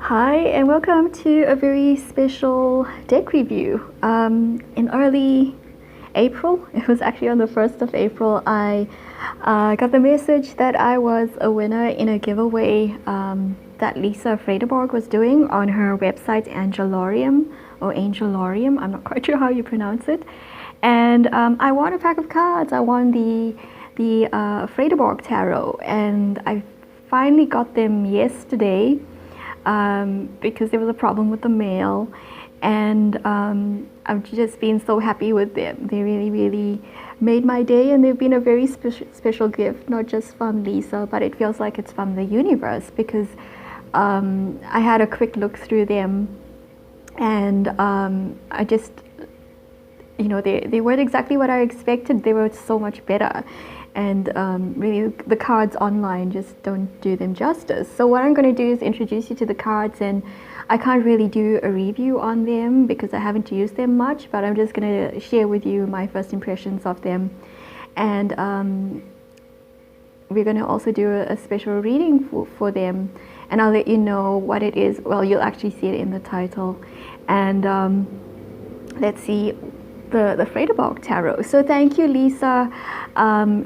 Hi, and welcome to a very special deck review. In early April, it was actually on the 1st of April, I got the message that I was a winner in a giveaway that Lisa Frideborg was doing on her website, Angelorium. I'm not quite sure how you pronounce it. And I won a pack of cards. I won the Frideborg Tarot, and I finally got them yesterday. Because there was a problem with the mail, and I've just been so happy with them. They really made my day, and they've been a very special gift, not just from Lisa, but it feels like it's from the universe, because I had a quick look through them, and I just, they weren't exactly what I expected. They were so much better. And really the cards online just don't do them justice. So what I'm going to do is introduce you to the cards, and I can't really do a review on them because I haven't used them much, but I'm just going to share with you my first impressions of them. And we're going to also do a special reading for them, and I'll let you know what it is. Well, you'll actually see it in the title. And let's see the Frideborg Tarot. So thank you, Lisa.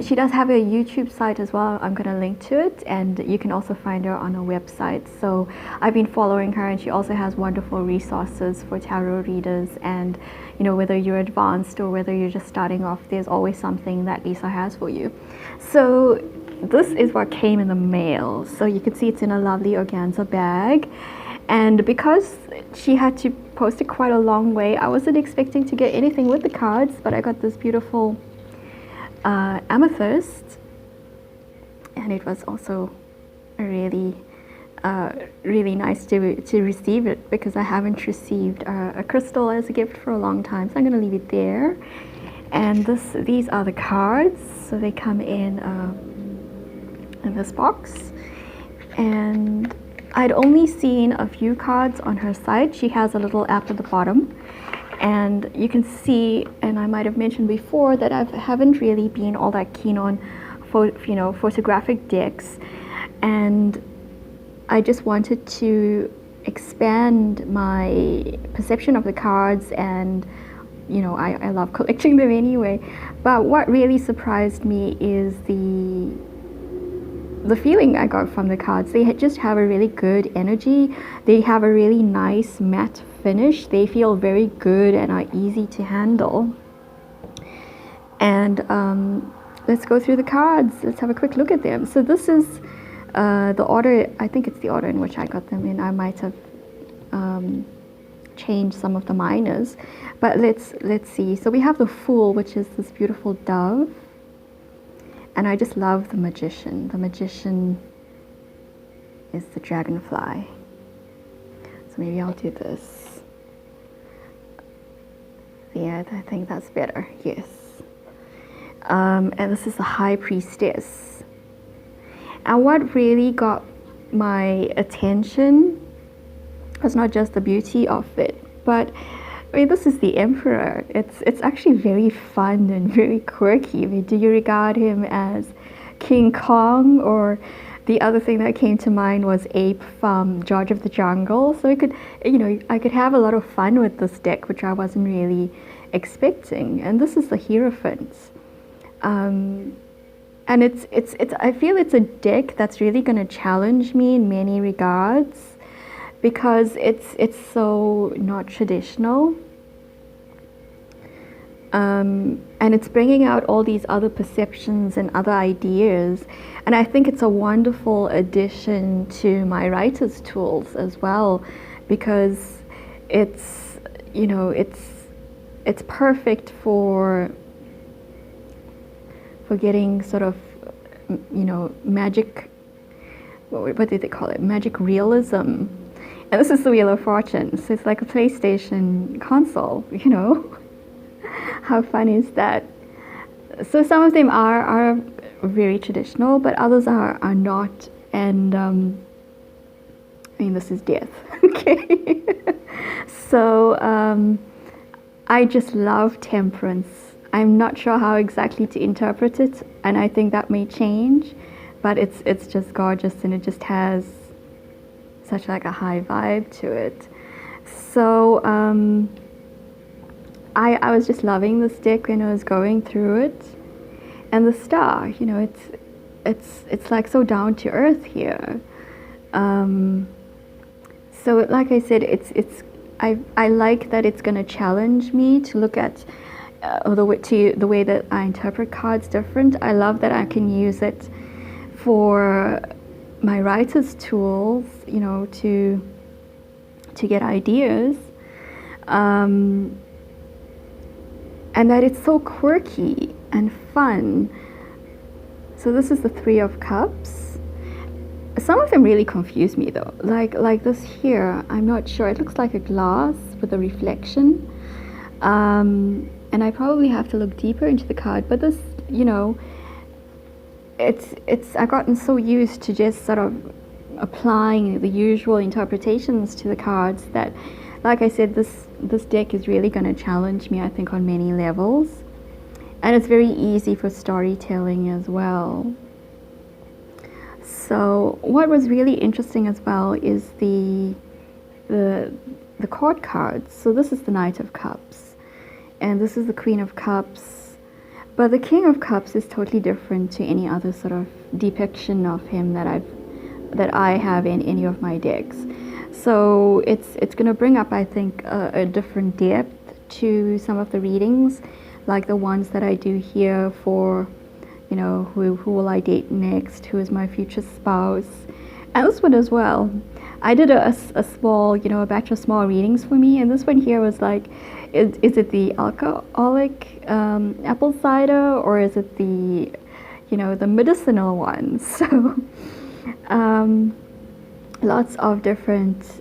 She does have a YouTube site as well. I'm going to link to it, and you can also find her on her website. So I've been following her, and she also has wonderful resources for tarot readers. And whether you're advanced or whether you're just starting off, there's always something that Lisa has for you. So this is what came in the mail. So you can see it's in a lovely organza bag. And because she had to post it quite a long way, I wasn't expecting to get anything with the cards, but I got this beautiful amethyst, and it was also really nice to receive it, because I haven't received a crystal as a gift for a long time. So I'm going to leave it there. And these are the cards. So they come in this box, and I'd only seen a few cards on her site. She has a little app at the bottom, and you can see, and I might have mentioned before, that I haven't really been all that keen on photographic decks, and I just wanted to expand my perception of the cards, and I love collecting them anyway. But what really surprised me is the feeling I got from the cards. They just have a really good energy. They have a really nice matte finish. They feel very good and are easy to handle. And let's go through the cards. Let's have a quick look at them. So this is the order. I think it's the order in which I got them in. I might have changed some of the minors, but let's see. So we have the Fool, which is this beautiful dove. And I just love the Magician. The Magician is the dragonfly. So maybe I'll do this. Yeah, I think that's better. Yes. And this is the High Priestess. And what really got my attention was not just the beauty of it, but this is the Emperor. It's actually very fun and very quirky. Do you regard him as King Kong? Or the other thing that came to mind was Ape from George of the Jungle. So I could have a lot of fun with this deck, which I wasn't really expecting. And this is the Hierophant. And it's I feel it's a deck that's really going to challenge me in many regards, because it's so not traditional. And it's bringing out all these other perceptions and other ideas, and I think it's a wonderful addition to my writer's tools as well, because it's perfect for getting sort of magic, what did they call it, magic realism. And this is the Wheel of Fortune, so it's like a PlayStation console. How fun is that? So some of them are very traditional, but others are not. And this is death. Okay. So I just love Temperance. I'm not sure how exactly to interpret it, and I think that may change, but it's just gorgeous, and it just has such like a high vibe to it. So I was just loving this deck when I was going through it, and the star, you know, it's like so down to earth here. So like I said, I like that it's going to challenge me to look at the way that I interpret cards different. I love that I can use it for my writer's tools, you know, to get ideas, and that it's so quirky and fun. So this is the Three of Cups. Some of them really confuse me though, like this here, I'm not sure, it looks like a glass with a reflection, and I probably have to look deeper into the card, but this, you know, I've gotten so used to just sort of applying the usual interpretations to the cards that, like I said, this deck is really going to challenge me, I think, on many levels, and it's very easy for storytelling as well. So what was really interesting as well is the court cards. So this is the Knight of Cups, and this is the Queen of Cups, but the King of Cups is totally different to any other sort of depiction of him that I have in any of my decks. So it's going to bring up, I think, a different depth to some of the readings, like the ones that I do here for, you know, who will I date next, who is my future spouse, and this one as well. I did a small, you know, a batch of small readings for me, and this one here was like, is it the alcoholic apple cider, or is it the, you know, the medicinal one? So lots of different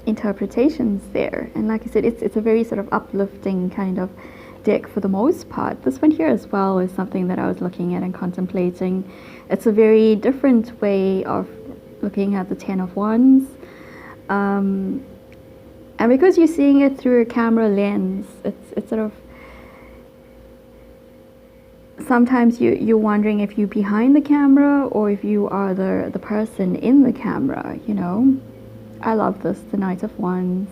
interpretations there, and like I said, it's a very sort of uplifting kind of deck for the most part. This one here as well is something that I was looking at and contemplating. It's a very different way of looking at the Ten of Wands, and because you're seeing it through a camera lens, it's sort of, sometimes you're wondering if you're behind the camera or if you are the person in the camera, you know. I love this, the Knight of Wands.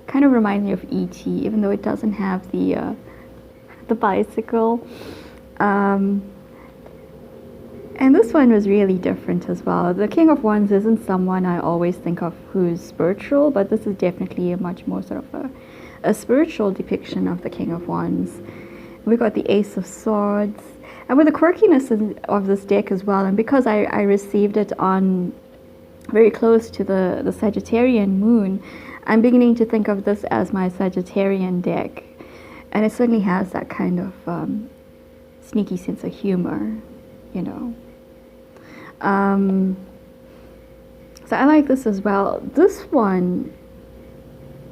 Kind of reminds me of E.T., even though it doesn't have the bicycle, and this one was really different as well. The King of Wands isn't someone I always think of who's spiritual, but this is definitely a much more sort of a spiritual depiction of the King of Wands. We got the Ace of Swords, and with the quirkiness of this deck as well, and because I received it on very close to the Sagittarian moon, I'm beginning to think of this as my Sagittarian deck. And it certainly has that kind of sneaky sense of humor, you know. So I like this as well. This one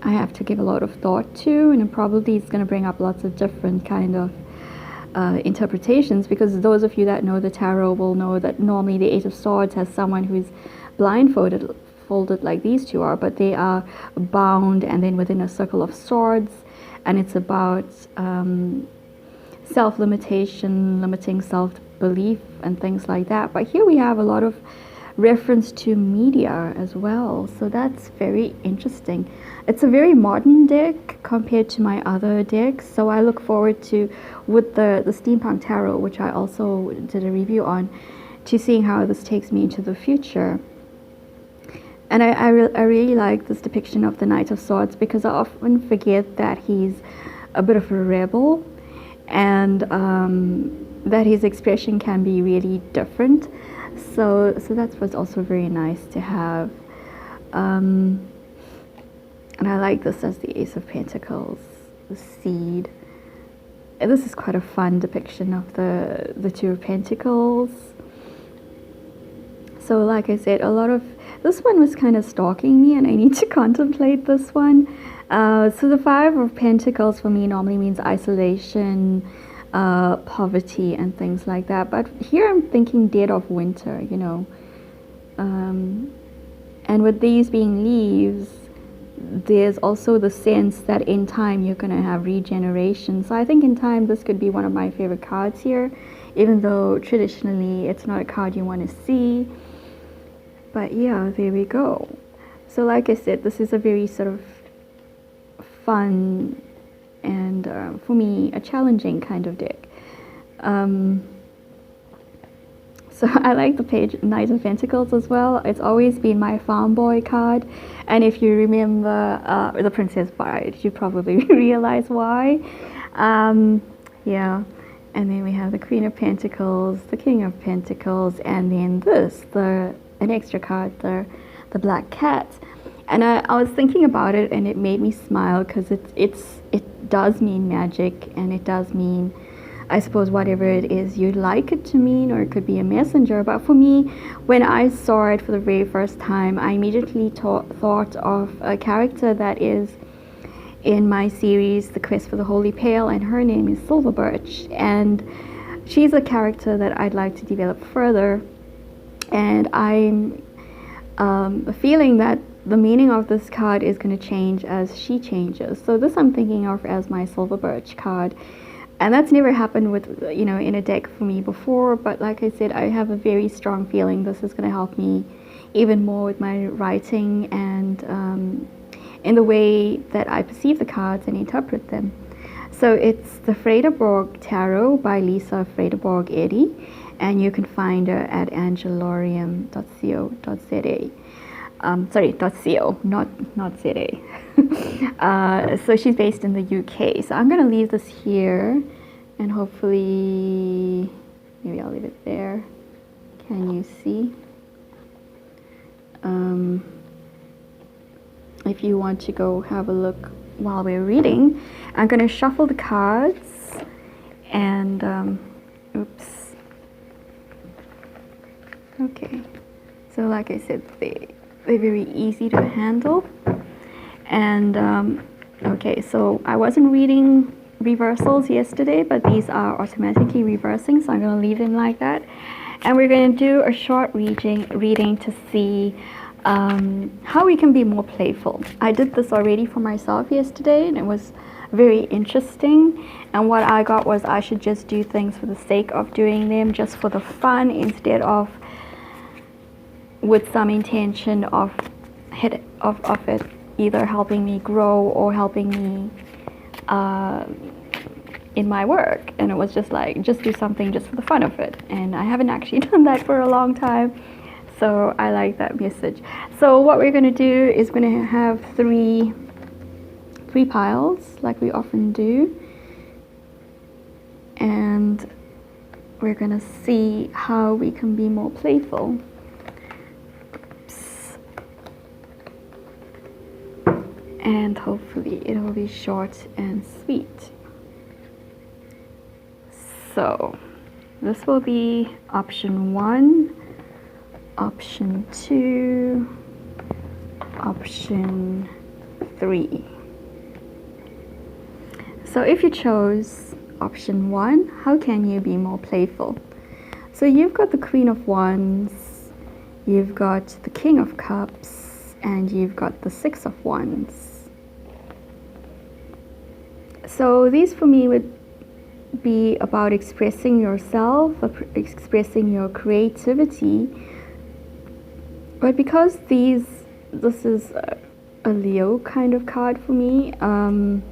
I have to give a lot of thought to, and it probably is going to bring up lots of different kind of interpretations, because those of you that know the tarot will know that normally the Eight of Swords has someone who's blindfolded like these two are, but they are bound and then within a circle of swords. And it's about self-limitation, limiting self-belief and things like that. But here we have a lot of reference to media as well. So that's very interesting. It's a very modern deck compared to my other decks. So I look forward to, with the Steampunk Tarot, which I also did a review on, to seeing how this takes me into the future. And I really like this depiction of the Knight of Swords, because I often forget that he's a bit of a rebel, and that his expression can be really different. So that was also very nice to have. And I like this as the Ace of Pentacles, the seed. And this is quite a fun depiction of the Two of Pentacles. So like I said, this one was kind of stalking me, and I need to contemplate this one. So the Five of Pentacles for me normally means isolation, poverty, and things like that. But here I'm thinking dead of winter, you know. And with these being leaves, there's also the sense that in time you're going to have regeneration. So I think in time this could be one of my favorite cards here, even though traditionally it's not a card you want to see. But yeah, there we go. So like I said, this is a very sort of fun and for me a challenging kind of deck. So I like the page Knight of Pentacles as well. It's always been my farm boy card, and if you remember the Princess Bride, you probably realize why. Yeah, and then we have the Queen of Pentacles, the King of Pentacles, and then this, an extra card, the Black Cat. And I was thinking about it, and it made me smile because it does mean magic, and it does mean, I suppose, whatever it is you'd like it to mean, or it could be a messenger. But for me, when I saw it for the very first time, I immediately thought of a character that is in my series, The Quest for the Holy Pail, and her name is Silverbirch. And she's a character that I'd like to develop further. And I'm feeling that the meaning of this card is going to change as she changes. So this I'm thinking of as my Silverbirch card. And that's never happened with, in a deck for me before. But like I said, I have a very strong feeling this is going to help me even more with my writing and in the way that I perceive the cards and interpret them. So it's the Frideborg Tarot by Lisa Frideborg Eddy. And you can find her at angelorium.co.za. .co, not .za. So she's based in the UK. So I'm going to leave this here, and hopefully, maybe I'll leave it there. Can you see? If you want to go have a look while we're reading, I'm going to shuffle the cards, and oops. Okay. So like I said, they're very easy to handle. And okay, so I wasn't reading reversals yesterday, but these are automatically reversing, so I'm going to leave them like that. And we're going to do a short reading to see how we can be more playful. I did this already for myself yesterday, and it was very interesting. And what I got was I should just do things for the sake of doing them, just for the fun, instead of with some intention of it either helping me grow or helping me in my work. And it was just like, just do something just for the fun of it. And I haven't actually done that for a long time, so I like that message. So what we're going to do is we're going to have three piles like we often do, and we're going to see how we can be more playful. And hopefully it will be short and sweet. So this will be option 1, option 2, option 3. So if you chose option 1, how can you be more playful? So you've got the Queen of Wands, you've got the King of Cups, and you've got the Six of Wands. So these for me would be about expressing yourself, expressing your creativity. But because this is a Leo kind of card for me, and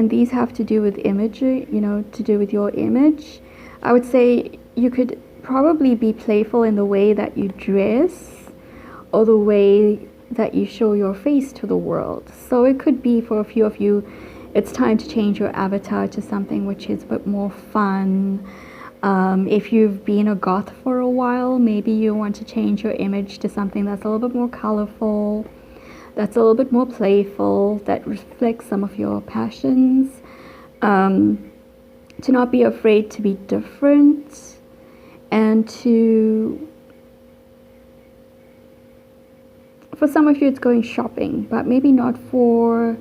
these have to do with imagery, to do with your image, I would say you could probably be playful in the way that you dress or the way that you show your face to the world. So it could be for a few of you, it's time to change your avatar to something which is a bit more fun. If you've been a goth for a while, maybe you want to change your image to something that's a little bit more colorful, that's a little bit more playful, that reflects some of your passions. To not be afraid to be different, and for some of you it's going shopping, but maybe not for,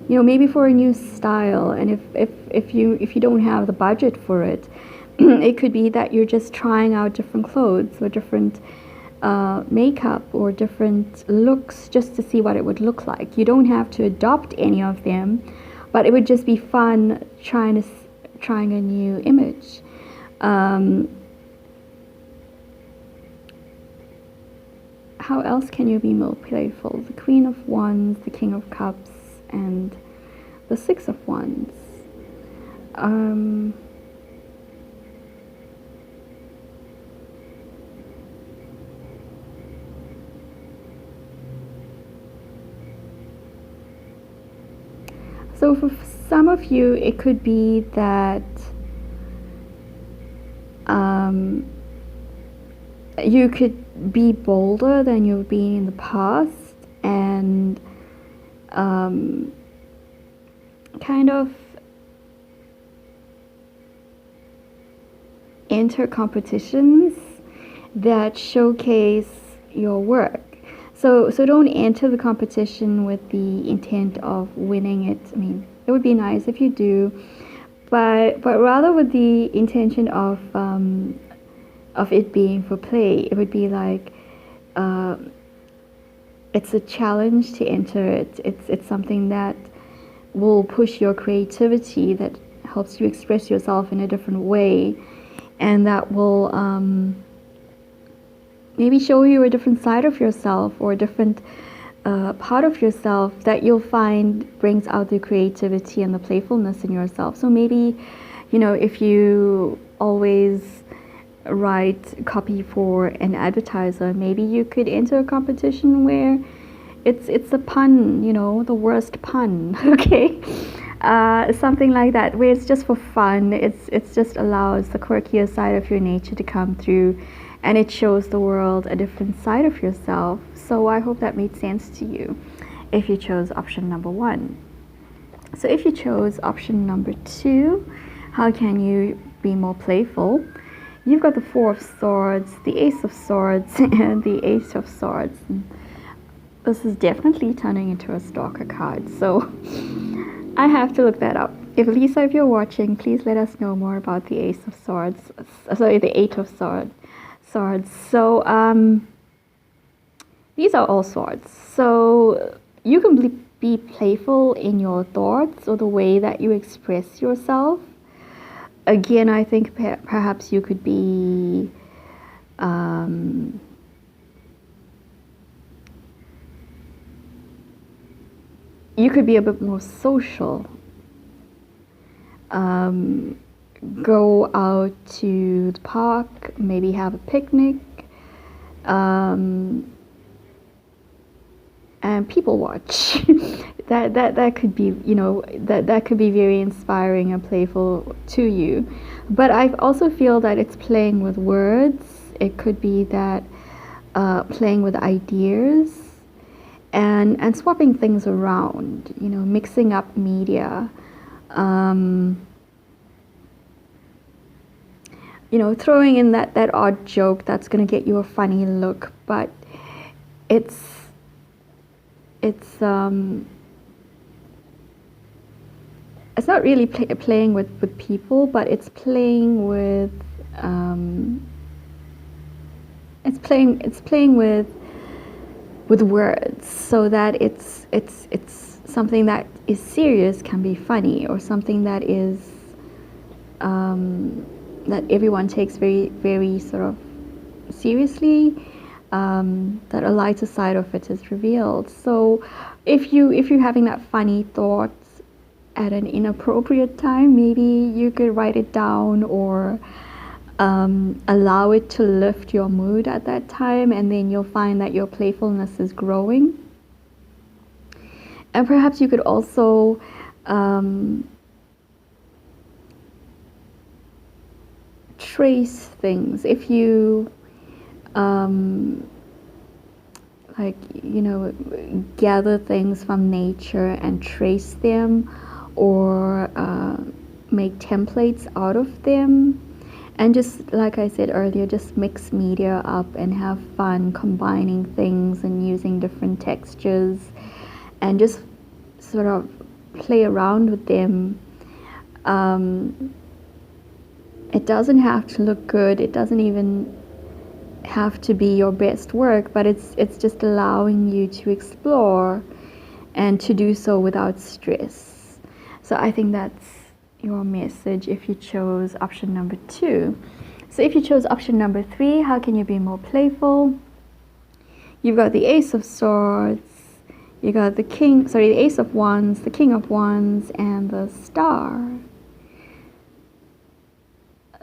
maybe for a new style. And if you don't have the budget for it, it could be that you're just trying out different clothes or different makeup or different looks just to see what it would look like. You don't have to adopt any of them, but it would just be fun trying a new image. how else can you be more playful? The Queen of Wands, the King of Cups, and the Six of Wands. So for some of you, it could be that you could be bolder than you've been in the past, and kind of enter competitions that showcase your work. So don't enter the competition with the intent of winning it. I mean, it would be nice if you do, but rather with the intention of it being for play. It would be like it's a challenge to enter it. It's something that will push your creativity, that helps you express yourself in a different way, and that will maybe show you a different side of yourself, or a different part of yourself that you'll find brings out the creativity and the playfulness in yourself. So maybe, if you always write copy for an advertiser, maybe you could enter a competition where it's a pun, the worst pun, okay? Something like that, where it's just for fun. It's just allows the quirkier side of your nature to come through, and it shows the world a different side of yourself. So I hope that made sense to you if you chose option number 1. So if you chose option number 2, how can you be more playful? You've got the Four of Swords, the Ace of Swords, and the Ace of Swords. This is definitely turning into a stalker card, so I have to look that up. If Lisa, if you're watching, please let us know more about the Ace of Swords. Sorry, the Eight of Swords. So these are all swords. So you can be playful in your thoughts or the way that you express yourself. Again, I think perhaps you could be a bit more social. Go out to the park, maybe have a picnic, and people watch. that could be, that could be very inspiring and playful to you. But I also feel that it's playing with words. It could be that playing with ideas and swapping things around, mixing up media. Throwing in that odd joke that's going to get you a funny look, but it's not really playing with people, but it's playing with with words, so that it's something that is serious can be funny, or something that is that everyone takes very, very sort of seriously, that a lighter side of it is revealed. So if you're having that funny thought at an inappropriate time, maybe you could write it down, or allow it to lift your mood at that time, and then you'll find that your playfulness is growing. And perhaps you could also trace things. If you gather things from nature and trace them, or make templates out of them, and just like I said earlier, just mix media up and have fun combining things and using different textures, and just sort of play around with them. It doesn't have to look good. It doesn't even have to be your best work, but it's just allowing you to explore and to do so without stress. So I think that's your message if you chose option number 2. So if you chose option number 3, how can you be more playful? you've got the Ace of Swords, you got the Ace of Wands, the King of Wands, and the Star.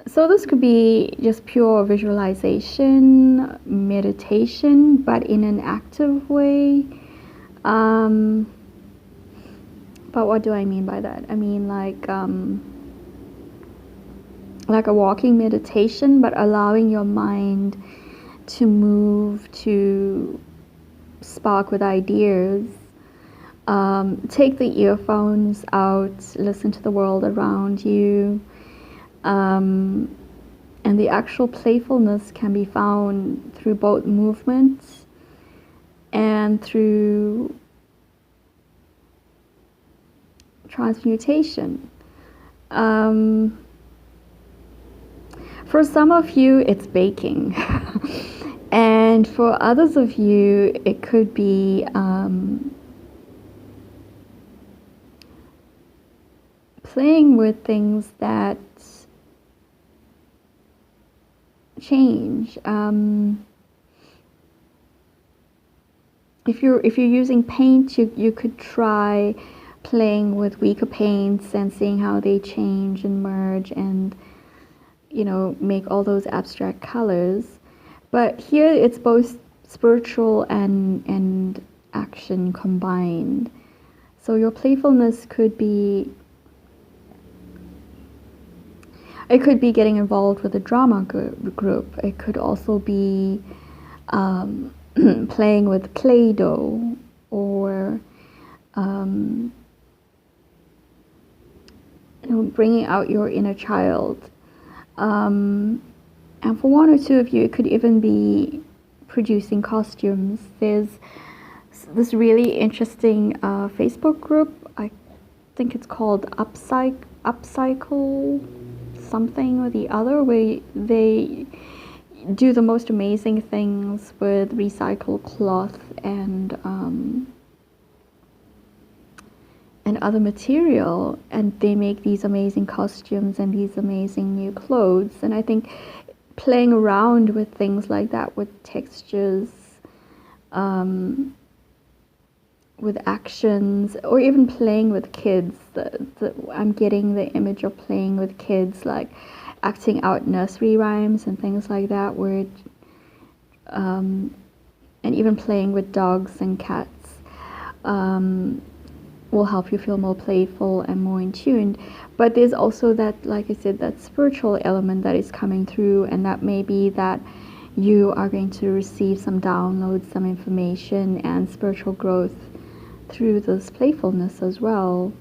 So this could be just pure visualization, meditation, but in an active way. But what do I mean by that? I mean like a walking meditation, but allowing your mind to move, to spark with ideas. Take the earphones out, listen to the world around you. And the actual playfulness can be found through both movement and through transmutation. For some of you, it's baking. And for others of you, it could be playing with things that change. If you're using paint, you could try playing with weaker paints and seeing how they change and merge and, you know, make all those abstract colors. But here it's both spiritual and action combined. So your playfulness could be, it could be getting involved with a drama group. It could also be playing with Play-Doh, or you know, bringing out your inner child. And for one or two of you, it could even be producing costumes. There's this really interesting Facebook group. I think it's called Upcycle something or the other, where they do the most amazing things with recycled cloth and other material, and they make these amazing costumes and these amazing new clothes. And I think playing around with things like that, with textures, with actions, or even playing with kids. I'm getting the image of playing with kids, like acting out nursery rhymes and things like that, where and even playing with dogs and cats will help you feel more playful and more in tune. But there's also that, like I said, that spiritual element that is coming through, and that may be that you are going to receive some downloads, some information and spiritual growth through this playfulness as well.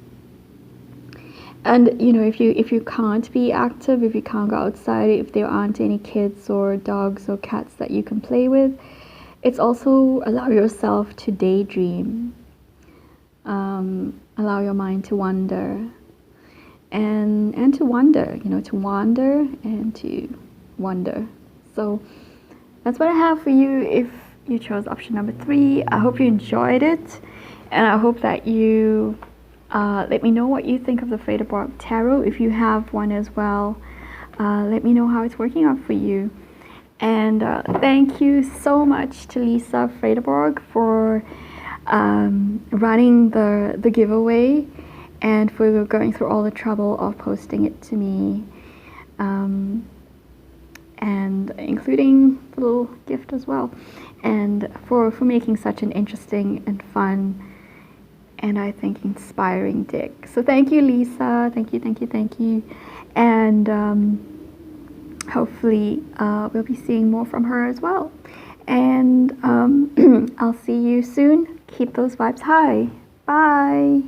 And you know, if you can't be active, if you can't go outside, if there aren't any kids or dogs or cats that you can play with, it's also allow yourself to daydream, allow your mind to wander, and to wonder, you know, to wander and to wonder. So that's what I have for you if you chose option number 3. I hope you enjoyed it, and I hope that you let me know what you think of the Frideborg Tarot. If you have one as well, let me know how it's working out for you. And thank you so much to Lisa Frideborg for running the giveaway and for going through all the trouble of posting it to me, and including the little gift as well, and for making such an interesting and fun and I think inspiring deck. So thank you, Lisa. Thank you. And hopefully we'll be seeing more from her as well. And I'll see you soon. Keep those vibes high. Bye.